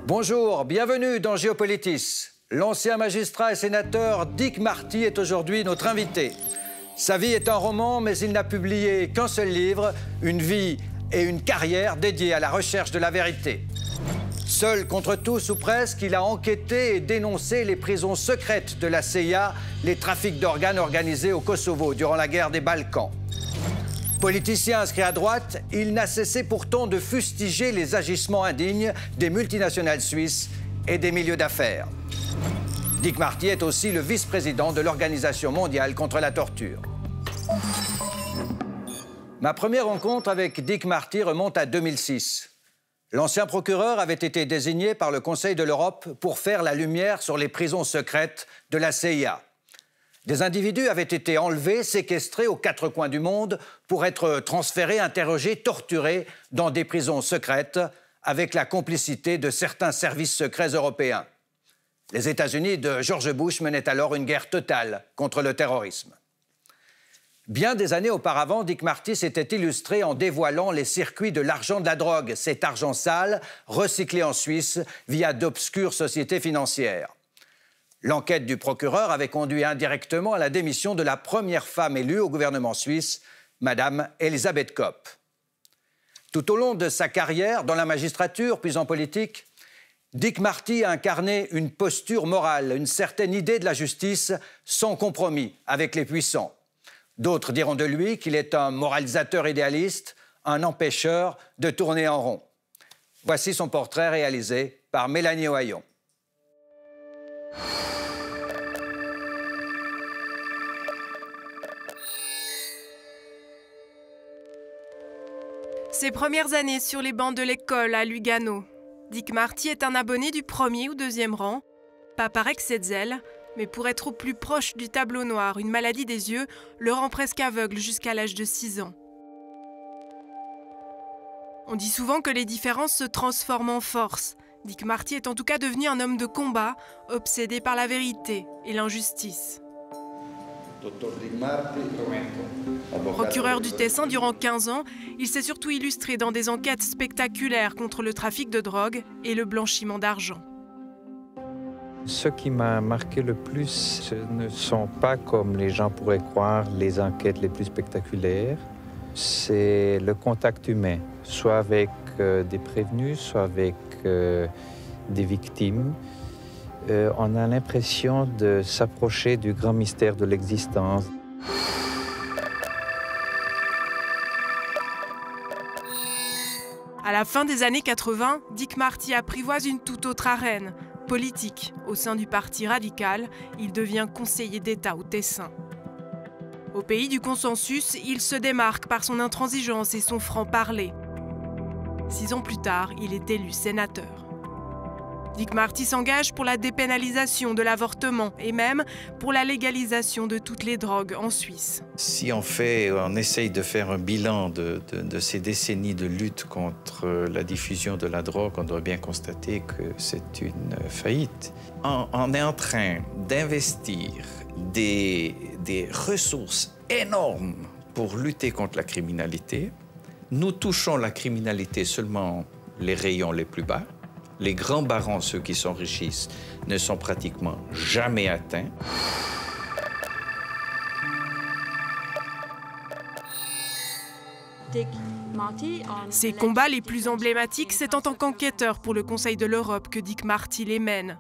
Bonjour, bienvenue dans Géopolitis. L'ancien magistrat et sénateur Dick Marty est aujourd'hui notre invité. Sa vie est un roman, mais il n'a publié qu'un seul livre, une vie et une carrière dédiée à la recherche de la vérité. Seul contre tous ou presque, il a enquêté et dénoncé les prisons secrètes de la CIA, les trafics d'organes organisés au Kosovo durant la guerre des Balkans. Politicien inscrit à droite, il n'a cessé pourtant de fustiger les agissements indignes des multinationales suisses et des milieux d'affaires. Dick Marty est aussi le vice-président de l'Organisation mondiale contre la torture. Ma première rencontre avec Dick Marty remonte à 2006. L'ancien procureur avait été désigné par le Conseil de l'Europe pour faire la lumière sur les prisons secrètes de la CIA. Des individus avaient été enlevés, séquestrés aux quatre coins du monde pour être transférés, interrogés, torturés dans des prisons secrètes avec la complicité de certains services secrets européens. Les États-Unis de George Bush menaient alors une guerre totale contre le terrorisme. Bien des années auparavant, Dick Marty s'était illustré en dévoilant les circuits de l'argent de la drogue, cet argent sale recyclé en Suisse via d'obscures sociétés financières. L'enquête du procureur avait conduit indirectement à la démission de la première femme élue au gouvernement suisse, Madame Elisabeth Kopp. Tout au long de sa carrière, dans la magistrature puis en politique, Dick Marty a incarné une posture morale, une certaine idée de la justice sans compromis avec les puissants. D'autres diront de lui qu'il est un moralisateur idéaliste, un empêcheur de tourner en rond. Voici son portrait réalisé par Mélanie Ohaillon. Ses premières années sur les bancs de l'école à Lugano. Dick Marty est un abonné du premier ou deuxième rang, pas par excès de zèle, mais pour être au plus proche du tableau noir. Une maladie des yeux le rend presque aveugle jusqu'à l'âge de 6 ans. On dit souvent que les différences se transforment en force. Dick Marty est en tout cas devenu un homme de combat, obsédé par la vérité et l'injustice. Procureur du Tessin durant 15 ans, il s'est surtout illustré dans des enquêtes spectaculaires contre le trafic de drogue et le blanchiment d'argent. Ce qui m'a marqué le plus, ce ne sont pas, comme les gens pourraient croire, les enquêtes les plus spectaculaires. C'est le contact humain, soit avec des prévenus, soit avec des victimes. On a l'impression de s'approcher du grand mystère de l'existence. À la fin des années 80, Dick Marty apprivoise une toute autre arène. Politique, au sein du Parti radical, il devient conseiller d'État au Tessin. Au pays du consensus, il se démarque par son intransigeance et son franc-parler. 6 ans plus tard, il est élu sénateur. Dick Marty s'engage pour la dépénalisation de l'avortement et même pour la légalisation de toutes les drogues en Suisse. Si on essaye de faire un bilan de ces décennies de lutte contre la diffusion de la drogue, on doit bien constater que c'est une faillite. On est en train d'investir des ressources énormes pour lutter contre la criminalité. Nous touchons la criminalité seulement les rayons les plus bas. Les grands barons, ceux qui s'enrichissent, ne sont pratiquement jamais atteints. Ses combats les plus emblématiques, c'est en tant qu'enquêteur pour le Conseil de l'Europe que Dick Marty les mène.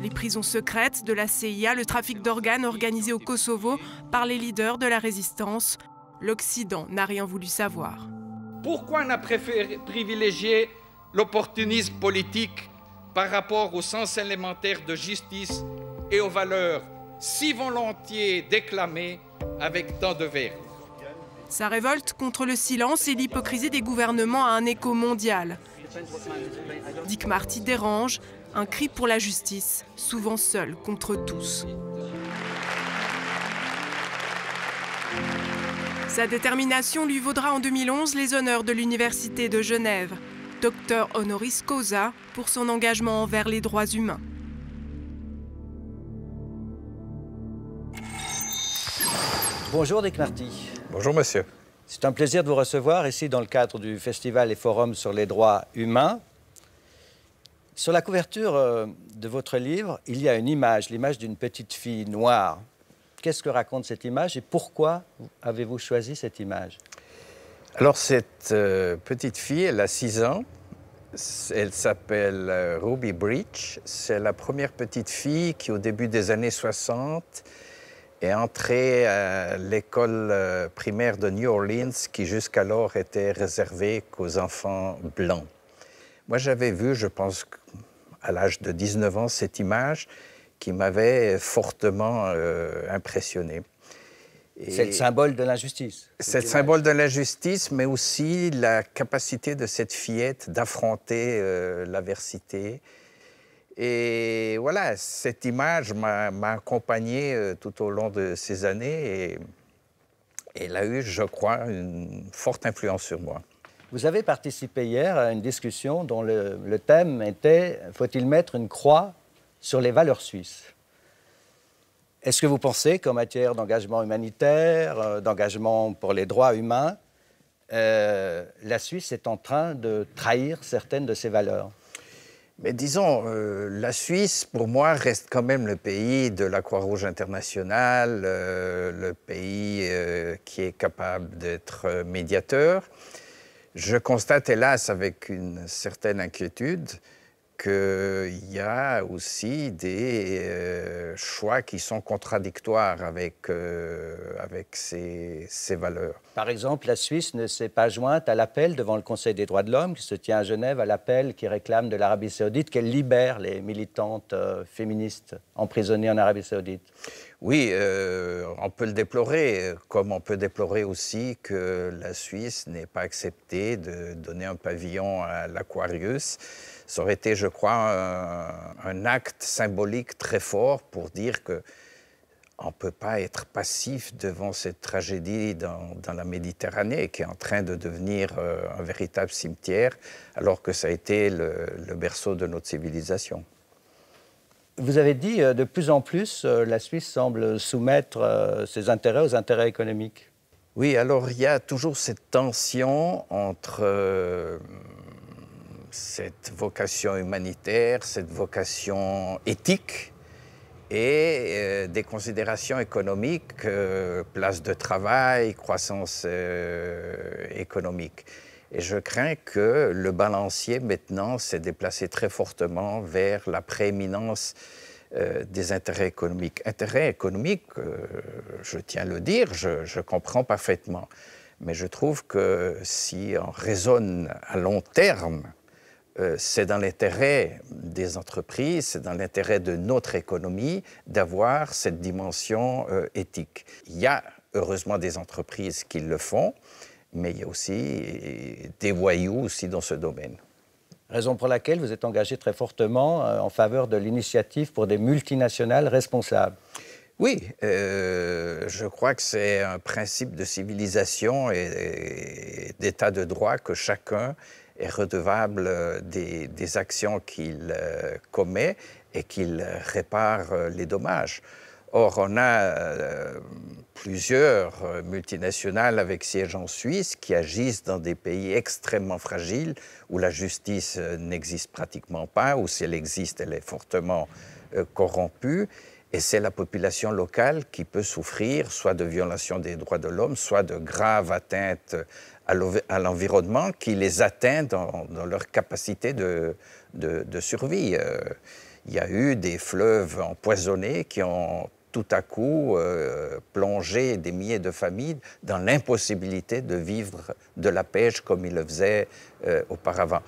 Les prisons secrètes de la CIA, le trafic d'organes organisé au Kosovo par les leaders de la résistance, l'Occident n'a rien voulu savoir. Pourquoi on a privilégié l'opportunisme politique par rapport au sens élémentaire de justice et aux valeurs si volontiers déclamées avec tant de verve? Sa révolte contre le silence et l'hypocrisie des gouvernements a un écho mondial. Dick Marty dérange, un cri pour la justice, souvent seul contre tous. Sa détermination lui vaudra en 2011 les honneurs de l'Université de Genève, docteur honoris causa pour son engagement envers les droits humains. Bonjour Dick Marty. Bonjour monsieur. C'est un plaisir de vous recevoir ici dans le cadre du Festival et Forum sur les droits humains. Sur la couverture de votre livre, il y a une image, l'image d'une petite fille noire. Qu'est-ce que raconte cette image et pourquoi avez-vous choisi cette image? Alors cette petite fille, elle a 6 ans. Elle s'appelle Ruby Breach. C'est la première petite fille qui, au début des années 60, est entrée à l'école primaire de New Orleans, qui jusqu'alors était réservée qu'aux enfants blancs. Moi, j'avais vu, je pense, à l'âge de 19 ans, cette image qui m'avait fortement impressionné. C'est le symbole de l'injustice. C'est le symbole de l'injustice, mais aussi la capacité de cette fillette d'affronter l'adversité. Et voilà, cette image m'a accompagné tout au long de ces années et elle a eu, je crois, une forte influence sur moi. Vous avez participé hier à une discussion dont le thème était « Faut-il mettre une croix sur les valeurs suisses ?» Est-ce que vous pensez qu'en matière d'engagement humanitaire, d'engagement pour les droits humains, la Suisse est en train de trahir certaines de ses valeurs? Mais disons, la Suisse, pour moi, reste quand même le pays de la Croix-Rouge internationale, le pays qui est capable d'être médiateur. Je constate, hélas, avec une certaine inquiétude, qu'il y a aussi des choix qui sont contradictoires avec ces valeurs. Par exemple, la Suisse ne s'est pas jointe à l'appel devant le Conseil des droits de l'homme qui se tient à Genève, à l'appel qui réclame de l'Arabie saoudite qu'elle libère les militantes féministes emprisonnées en Arabie saoudite. Oui, on peut le déplorer, comme on peut déplorer aussi que la Suisse n'ait pas accepté de donner un pavillon à l'Aquarius. Ça aurait été, je crois, un acte symbolique très fort pour dire qu'on ne peut pas être passif devant cette tragédie dans la Méditerranée qui est en train de devenir un véritable cimetière, alors que ça a été le berceau de notre civilisation. Vous avez dit, de plus en plus, la Suisse semble soumettre ses intérêts aux intérêts économiques. Oui, alors il y a toujours cette tension entre cette vocation humanitaire, cette vocation éthique et des considérations économiques, place de travail, croissance économique. Et je crains que le balancier, maintenant, s'est déplacé très fortement vers la prééminence des intérêts économiques. Intérêts économiques, je tiens à le dire, je comprends parfaitement. Mais je trouve que si on raisonne à long terme, c'est dans l'intérêt des entreprises, c'est dans l'intérêt de notre économie d'avoir cette dimension éthique. Il y a heureusement des entreprises qui le font, mais il y a aussi des voyous aussi dans ce domaine. Raison pour laquelle vous êtes engagé très fortement en faveur de l'initiative pour des multinationales responsables. Oui, je crois que c'est un principe de civilisation et d'état de droit que chacun est redevable des actions qu'il commet et qu'il répare les dommages. Or, on a plusieurs multinationales avec siège en Suisse qui agissent dans des pays extrêmement fragiles où la justice n'existe pratiquement pas, ou si elle existe, elle est fortement corrompue. Et c'est la population locale qui peut souffrir soit de violations des droits de l'homme, soit de graves atteintes à l'environnement qui les atteint dans leur capacité de survie. Il y a eu des fleuves empoisonnés qui ont tout à coup plongé des milliers de familles dans l'impossibilité de vivre de la pêche comme ils le faisaient auparavant.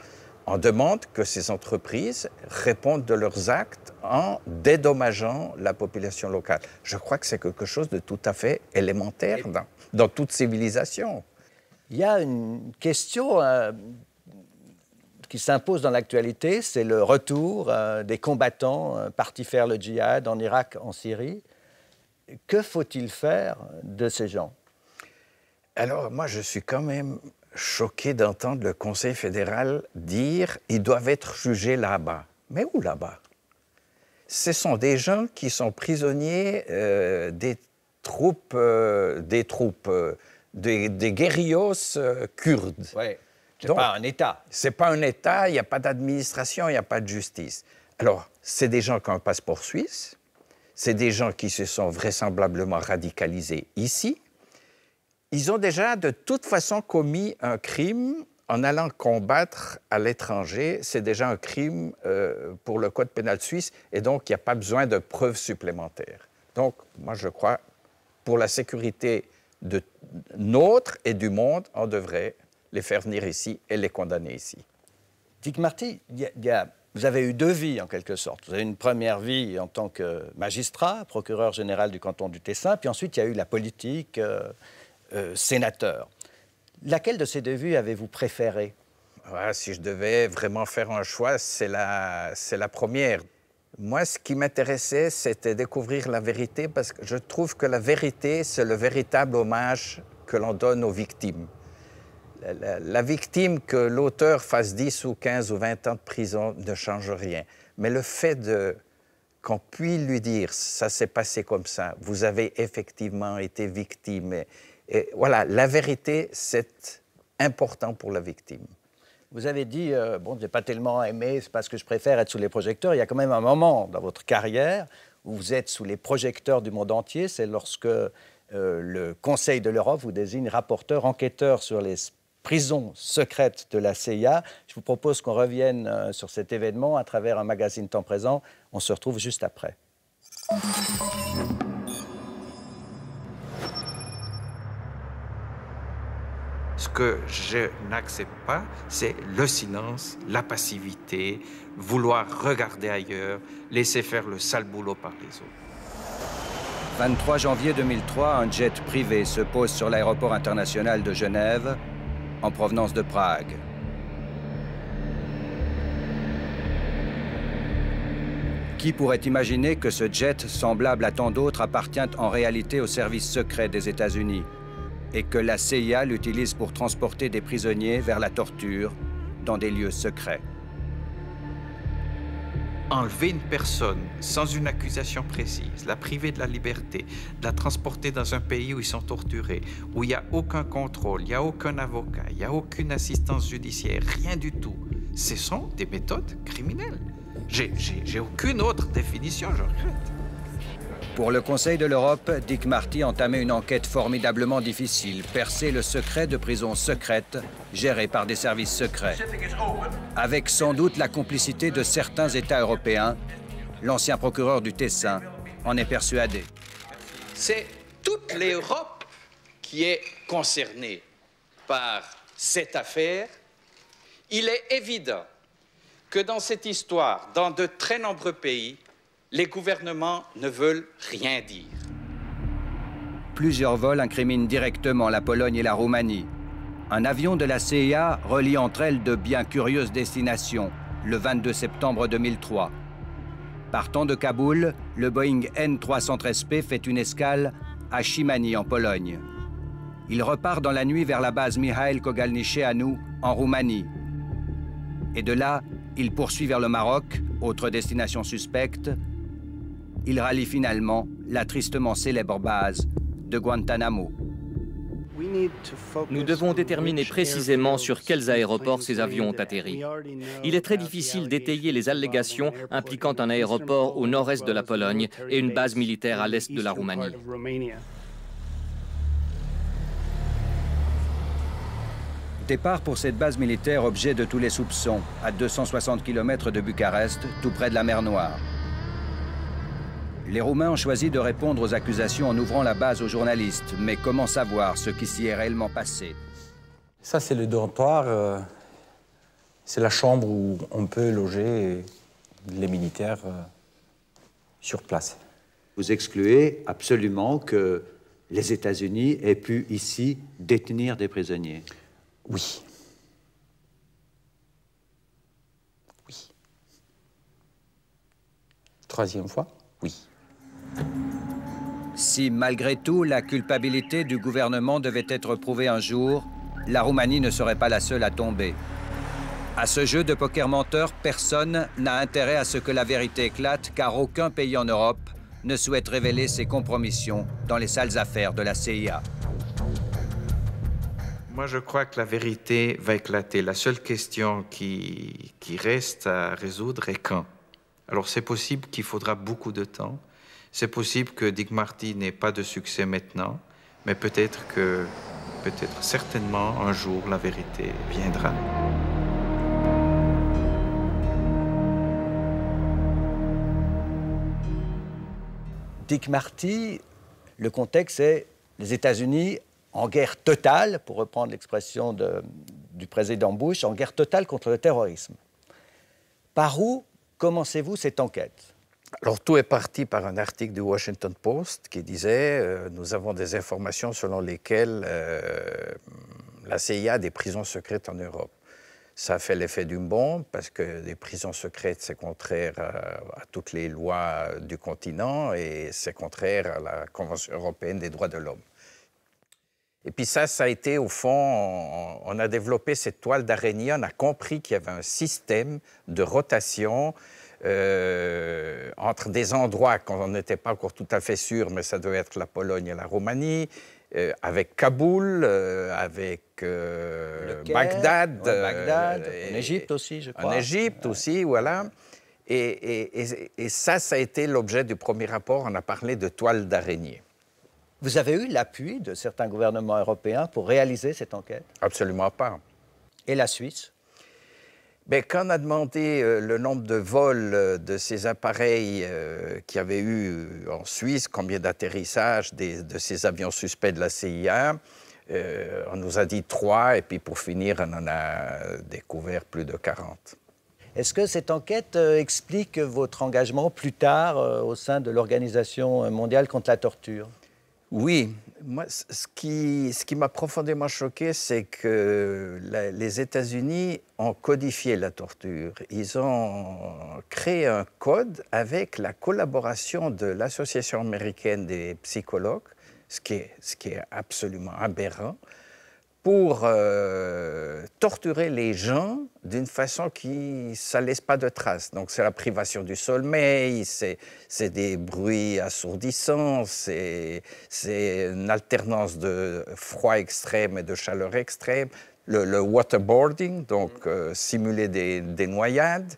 On demande que ces entreprises répondent de leurs actes en dédommageant la population locale. Je crois que c'est quelque chose de tout à fait élémentaire dans toute civilisation. Il y a une question qui s'impose dans l'actualité, c'est le retour des combattants partis faire le djihad en Irak, en Syrie. Que faut-il faire de ces gens ? Alors, moi, je suis quand même choqué d'entendre le Conseil fédéral dire qu'ils doivent être jugés là-bas. Mais où là-bas? Ce sont des gens qui sont prisonniers des guérrillos kurdes. Oui, c'est pas un État. C'est pas un État, il n'y a pas d'administration, il n'y a pas de justice. Alors, c'est des gens qui ont un passeport suisse, c'est des gens qui se sont vraisemblablement radicalisés ici. Ils ont déjà de toute façon commis un crime en allant combattre à l'étranger. C'est déjà un crime pour le Code pénal suisse et donc il n'y a pas besoin de preuves supplémentaires. Donc, moi, je crois, pour la sécurité de nôtre et du monde, on devrait les faire venir ici et les condamner ici. Dick Marty, vous avez eu deux vies en quelque sorte. Vous avez une première vie en tant que magistrat, procureur général du canton du Tessin, puis ensuite il y a eu la politique, sénateur. Laquelle de ces deux vies avez-vous préférée? Si je devais vraiment faire un choix, c'est la première. Moi, ce qui m'intéressait, c'était découvrir la vérité parce que je trouve que la vérité, c'est le véritable hommage que l'on donne aux victimes. La victime, que l'auteur fasse 10 ou 15 ou 20 ans de prison, ne change rien. Mais le fait qu'on puisse lui dire « ça s'est passé comme ça, vous avez effectivement été victime », et voilà, la vérité, c'est important pour la victime. Vous avez dit, bon, je n'ai pas tellement aimé, c'est parce que je préfère être sous les projecteurs. Il y a quand même un moment dans votre carrière où vous êtes sous les projecteurs du monde entier. C'est lorsque le Conseil de l'Europe vous désigne rapporteur, enquêteur sur les prisons secrètes de la CIA. Je vous propose qu'on revienne sur cet événement à travers un magazine Temps présent. On se retrouve juste après. Ce que je n'accepte pas, c'est le silence, la passivité, vouloir regarder ailleurs, laisser faire le sale boulot par les autres. 23 janvier 2003, un jet privé se pose sur l'aéroport international de Genève, en provenance de Prague. Qui pourrait imaginer que ce jet, semblable à tant d'autres, appartient en réalité au service secret des États-Unis et que la CIA l'utilise pour transporter des prisonniers vers la torture dans des lieux secrets? Enlever une personne sans une accusation précise, la priver de la liberté, la transporter dans un pays où ils sont torturés, où il n'y a aucun contrôle, il n'y a aucun avocat, il n'y a aucune assistance judiciaire, rien du tout. Ce sont des méthodes criminelles. J'ai aucune autre définition, je regrette. Pour le Conseil de l'Europe, Dick Marty entamait une enquête formidablement difficile, percer le secret de prisons secrètes gérées par des services secrets. Avec sans doute la complicité de certains États européens, l'ancien procureur du Tessin en est persuadé. C'est toute l'Europe qui est concernée par cette affaire. Il est évident que dans cette histoire, dans de très nombreux pays, les gouvernements ne veulent rien dire. Plusieurs vols incriminent directement la Pologne et la Roumanie. Un avion de la CIA relie entre elles de bien curieuses destinations, le 22 septembre 2003. Partant de Kaboul, le Boeing N313P fait une escale à Chimani, en Pologne. Il repart dans la nuit vers la base Mihail Kogalniceanu, en Roumanie. Et de là, il poursuit vers le Maroc, autre destination suspecte. Il rallie finalement la tristement célèbre base de Guantanamo. Nous devons déterminer précisément sur quels aéroports ces avions ont atterri. Il est très difficile d'étayer les allégations impliquant un aéroport au nord-est de la Pologne et une base militaire à l'est de la Roumanie. Départ pour cette base militaire objet de tous les soupçons, à 260 km de Bucarest, tout près de la mer Noire. Les Roumains ont choisi de répondre aux accusations en ouvrant la base aux journalistes. Mais comment savoir ce qui s'y est réellement passé? Ça, c'est le dortoir. C'est la chambre où on peut loger les militaires sur place. Vous excluez absolument que les États-Unis aient pu ici détenir des prisonniers? Oui. Oui. Troisième fois, oui. Si malgré tout la culpabilité du gouvernement devait être prouvée un jour, la Roumanie ne serait pas la seule à tomber. À ce jeu de poker menteur, personne n'a intérêt à ce que la vérité éclate, car aucun pays en Europe ne souhaite révéler ses compromissions dans les sales affaires de la CIA. Moi, je crois que la vérité va éclater. La seule question qui reste à résoudre est quand. Alors, c'est possible qu'il faudra beaucoup de temps. C'est possible que Dick Marty n'ait pas de succès maintenant, mais peut-être certainement, un jour, la vérité viendra. Dick Marty, le contexte est les États-Unis en guerre totale, pour reprendre l'expression du président Bush, en guerre totale contre le terrorisme. Par où commencez-vous cette enquête? Alors, tout est parti par un article du Washington Post qui disait nous avons des informations selon lesquelles la CIA a des prisons secrètes en Europe. Ça a fait l'effet d'une bombe parce que des prisons secrètes, c'est contraire à toutes les lois du continent et c'est contraire à la Convention européenne des droits de l'homme. Et puis ça a été, au fond, on a développé cette toile d'araignée, on a compris qu'il y avait un système de rotation entre des endroits qu'on n'était pas encore tout à fait sûr, mais ça devait être la Pologne et la Roumanie, avec Kaboul, avec Bagdad. Bagdad, en Égypte aussi, je crois. En Égypte aussi, voilà. Et ça a été l'objet du premier rapport. On a parlé de toile d'araignée. Vous avez eu l'appui de certains gouvernements européens pour réaliser cette enquête? Absolument pas. Et la Suisse? Bien, quand on a demandé le nombre de vols de ces appareils qu'il y avait eu en Suisse, combien d'atterrissages de ces avions suspects de la CIA, on nous a dit 3, et puis pour finir, on en a découvert plus de 40. Est-ce que cette enquête explique votre engagement plus tard au sein de l'Organisation mondiale contre la torture? Oui. Moi, ce qui m'a profondément choqué, c'est que les États-Unis ont codifié la torture. Ils ont créé un code avec la collaboration de l'Association américaine des psychologues, ce qui est absolument aberrant, pour torturer les gens d'une façon qui ne laisse pas de traces. Donc, c'est la privation du sommeil, c'est des bruits assourdissants, c'est une alternance de froid extrême et de chaleur extrême, le waterboarding, donc simuler des noyades.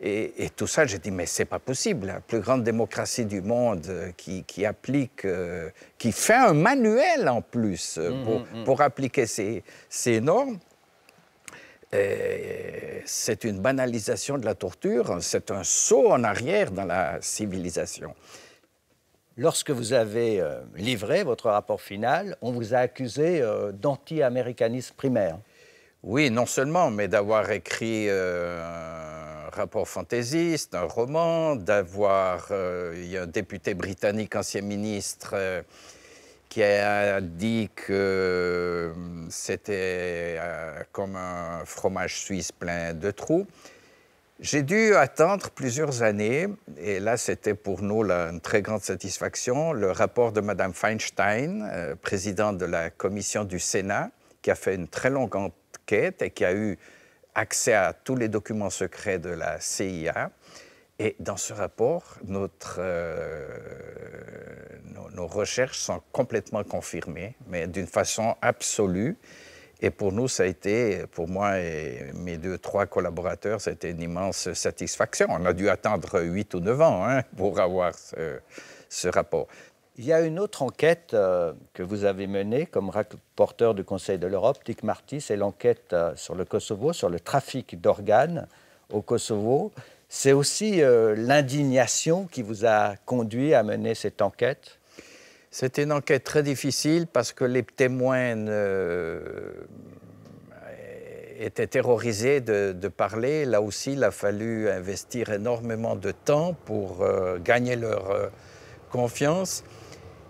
Et tout ça, j'ai dit, mais c'est pas possible. La plus grande démocratie du monde qui applique, qui fait un manuel en plus pour appliquer ces normes, c'est une banalisation de la torture, c'est un saut en arrière dans la civilisation. Lorsque vous avez livré votre rapport final, on vous a accusé d'anti-américanisme primaire. Oui, non seulement, mais d'avoir écrit rapport fantaisiste, un roman, d'avoir... il y a un député britannique, ancien ministre, qui a dit que c'était comme un fromage suisse plein de trous. J'ai dû attendre plusieurs années, et là, c'était pour nous une très grande satisfaction, le rapport de Mme Feinstein, présidente de la commission du Sénat, qui a fait une très longue enquête et qui a eu accès à tous les documents secrets de la CIA. Et dans ce rapport, nos recherches sont complètement confirmées, mais d'une façon absolue. Et pour nous, ça a été, pour moi et mes 2-3 collaborateurs, ça a été une immense satisfaction. On a dû attendre 8 ou 9 ans pour avoir ce rapport. Il y a une autre enquête que vous avez menée comme rapporteur du Conseil de l'Europe, Dick Marty, c'est l'enquête sur le Kosovo, sur le trafic d'organes au Kosovo. C'est aussi l'indignation qui vous a conduit à mener cette enquête? C'était une enquête très difficile parce que les témoins étaient terrorisés de parler. Là aussi, il a fallu investir énormément de temps pour gagner leur confiance.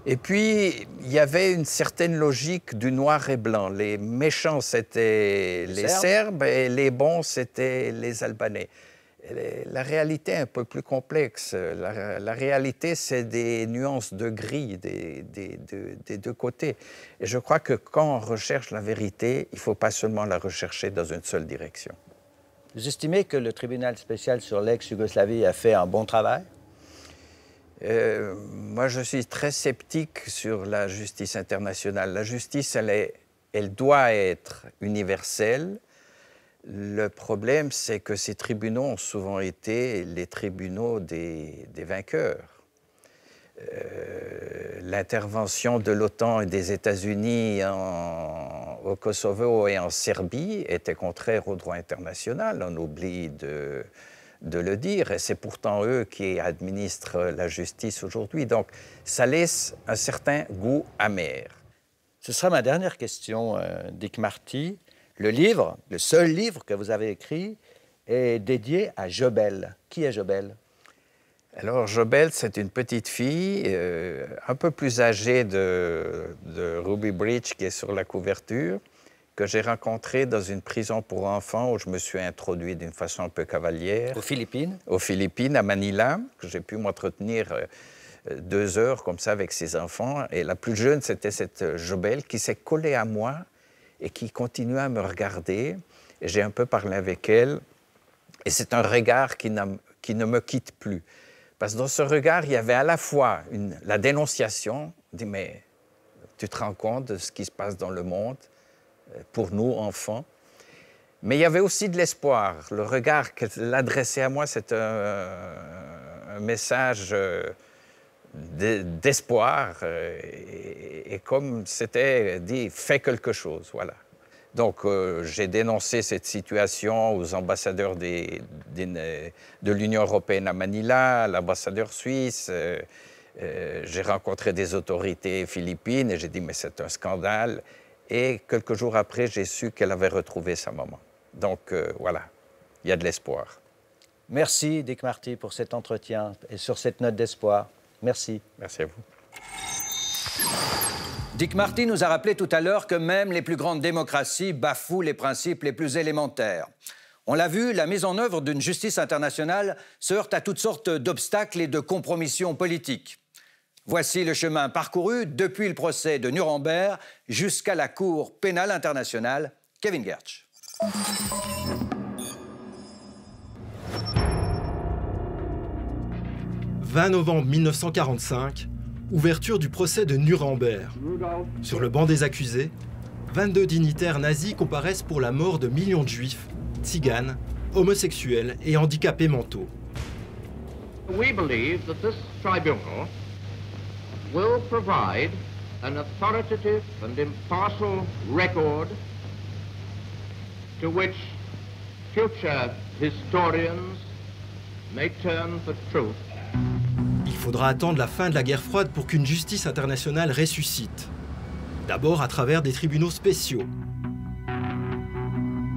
Et puis, il y avait une certaine logique du noir et blanc. Les méchants, c'était les Serbes et les bons, c'était les Albanais. La réalité est un peu plus complexe. La réalité, c'est des nuances de gris des deux côtés. Et je crois que quand on recherche la vérité, il ne faut pas seulement la rechercher dans une seule direction. Vous estimez que le tribunal spécial sur l'ex-Yougoslavie a fait un bon travail? Moi, je suis très sceptique sur la justice internationale. La justice, elle doit être universelle. Le problème, c'est que ces tribunaux ont souvent été les tribunaux des vainqueurs. L'intervention de l'OTAN et des États-Unis au Kosovo et en Serbie était contraire au droit international. On oublie de le dire, et c'est pourtant eux qui administrent la justice aujourd'hui. Donc, ça laisse un certain goût amer. Ce sera ma dernière question, Dick Marty. Le livre, le seul livre que vous avez écrit, est dédié à Jobel. Qui est Jobel? Alors, Jobel, c'est une petite fille un peu plus âgée de Ruby Bridge, qui est sur la couverture, que j'ai rencontrée dans une prison pour enfants où je me suis introduit d'une façon un peu cavalière. Aux Philippines? Aux Philippines, à Manila, que j'ai pu m'entretenir 2 heures comme ça avec ses enfants. Et la plus jeune, c'était cette Jobel qui s'est collée à moi et qui continuait à me regarder. Et j'ai un peu parlé avec elle. Et c'est un regard qui ne me quitte plus. Parce que dans ce regard, il y avait à la fois la dénonciation, on dit, mais tu te rends compte de ce qui se passe dans le monde pour nous, enfants. Mais il y avait aussi de l'espoir. Le regard qu'elle adressait à moi, c'est un message d'espoir. Et comme c'était dit, fais quelque chose, voilà. Donc, j'ai dénoncé cette situation aux ambassadeurs de l'Union européenne à Manila, à l'ambassadeur suisse. J'ai rencontré des autorités philippines et j'ai dit, mais c'est un scandale. Et quelques jours après, j'ai su qu'elle avait retrouvé sa maman. Donc, voilà, il y a de l'espoir. Merci, Dick Marty, pour cet entretien et sur cette note d'espoir. Merci. Merci à vous. Dick Marty nous a rappelé tout à l'heure que même les plus grandes démocraties bafouent les principes les plus élémentaires. On l'a vu, la mise en œuvre d'une justice internationale se heurte à toutes sortes d'obstacles et de compromissions politiques. Voici le chemin parcouru depuis le procès de Nuremberg jusqu'à la Cour pénale internationale. Kevin Gertsch. 20 novembre 1945, ouverture du procès de Nuremberg. Sur le banc des accusés, 22 dignitaires nazis comparaissent pour la mort de millions de juifs, tziganes, homosexuels et handicapés mentaux. We believe that this tribunal will provide an authoritative and impartial record to which future historians may turn for truth. Il faudra attendre la fin de la guerre froide pour qu'une justice internationale ressuscite. D'abord à travers des tribunaux spéciaux.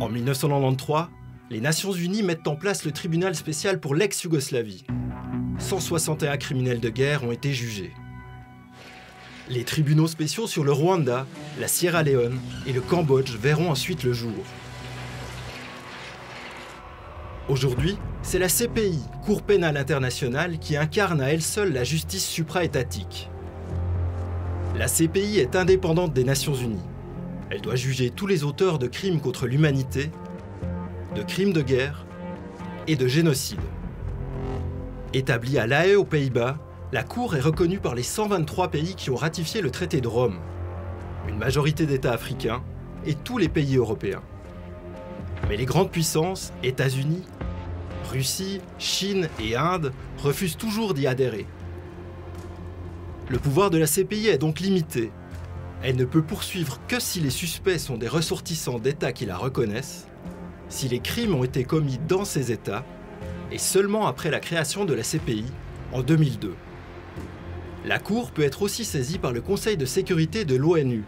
En 1993, les Nations Unies mettent en place le tribunal spécial pour l'ex-Yougoslavie. 161 criminels de guerre ont été jugés. Les tribunaux spéciaux sur le Rwanda, la Sierra Leone et le Cambodge verront ensuite le jour. Aujourd'hui, c'est la CPI, Cour pénale internationale, qui incarne à elle seule la justice supra-étatique. La CPI est indépendante des Nations Unies. Elle doit juger tous les auteurs de crimes contre l'humanité, de crimes de guerre et de génocide. Établie à La Haye aux Pays-Bas, la Cour est reconnue par les 123 pays qui ont ratifié le traité de Rome, une majorité d'États africains et tous les pays européens. Mais les grandes puissances, États-Unis, Russie, Chine et Inde, refusent toujours d'y adhérer. Le pouvoir de la CPI est donc limité. Elle ne peut poursuivre que si les suspects sont des ressortissants d'États qui la reconnaissent, si les crimes ont été commis dans ces États, et seulement après la création de la CPI en 2002. La Cour peut être aussi saisie par le Conseil de sécurité de l'ONU.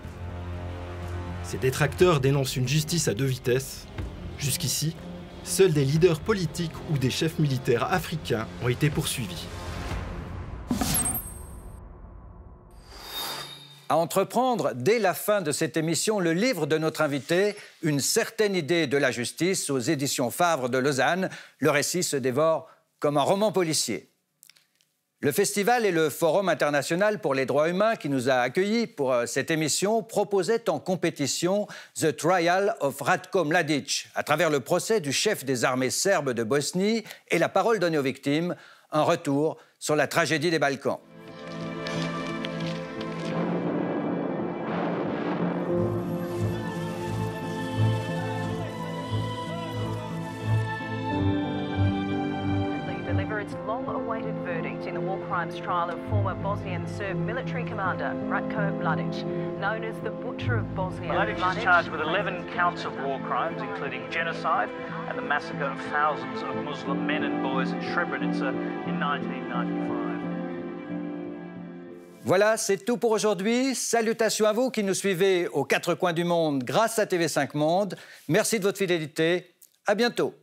Ses détracteurs dénoncent une justice à 2 vitesses. Jusqu'ici, seuls des leaders politiques ou des chefs militaires africains ont été poursuivis. à entreprendre dès la fin de cette émission le livre de notre invité, Une certaine idée de la justice, aux éditions Favre de Lausanne. Le récit se dévore comme un roman policier. Le festival et le Forum international pour les droits humains qui nous a accueillis pour cette émission proposaient en compétition The Trial of Ratko Mladic, à travers le procès du chef des armées serbes de Bosnie et la parole donnée aux victimes, un retour sur la tragédie des Balkans. Long-awaited verdict in the war crimes trial of former Bosnian Serb military commander Ratko Mladic, known as the Butcher of Bosnia. Mladic is charged with 11 counts of war crimes, including genocide and the massacre of thousands of Muslim men and boys in Srebrenica in 1995. Voilà, c'est tout pour aujourd'hui. Salutations à vous qui nous suivez aux quatre coins du monde grâce à TV5 Monde. Merci de votre fidélité. À bientôt.